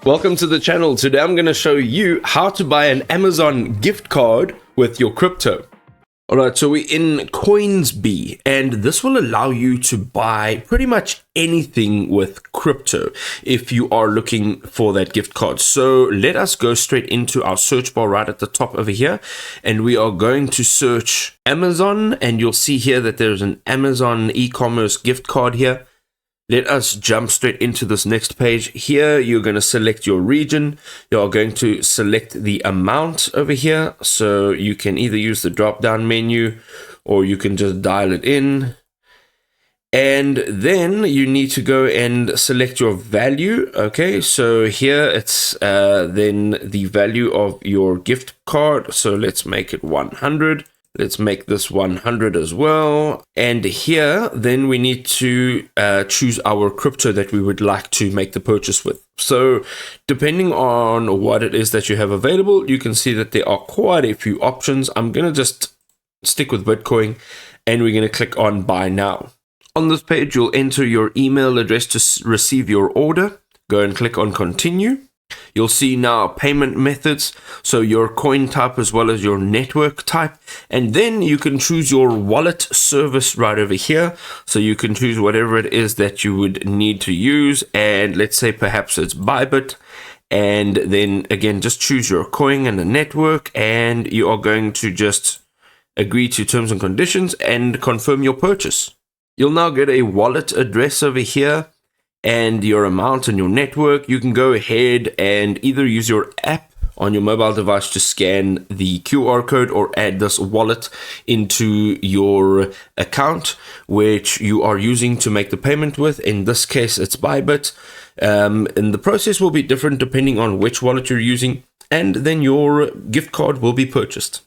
Welcome to the channel. Today I'm going to show you how to buy an Amazon gift card with your crypto. Alright, so we're in Coinsbee, and this will allow you to buy pretty much anything with crypto if you are looking for that gift card. So let us go straight into our search bar right at the top over here, and we are going to search Amazon, and you'll see here that there's an Amazon e-commerce gift card here. Let us jump straight into this next page. Here, you're going to select your region. You're going to select the amount over here. So you can either use the drop-down menu or you can just dial it in. And then you need to go and select your value. Okay, so here it's then the value of your gift card. So let's make it 100. Let's make this 100 as well. And here, then we need to choose our crypto that we would like to make the purchase with. So depending on what it is that you have available, you can see that there are quite a few options. I'm going to just stick with Bitcoin, and we're going to click on Buy Now. On this page, you'll enter your email address to receive your order. Go and click on Continue. You'll see now payment methods, so your coin type as well as your network type, and then you can choose your wallet service right over here. So you can choose whatever it is that you would need to use, and let's say perhaps it's Bybit, and then again just choose your coin and the network, and you are going to just agree to terms and conditions and confirm your purchase. You'll now get a wallet address over here and your amount and your network. You can go ahead and either use your app on your mobile device to scan the QR code or add this wallet into your account, which you are using to make the payment with. In this case, it's Bybit. And the process will be different depending on which wallet you're using, and then your gift card will be purchased.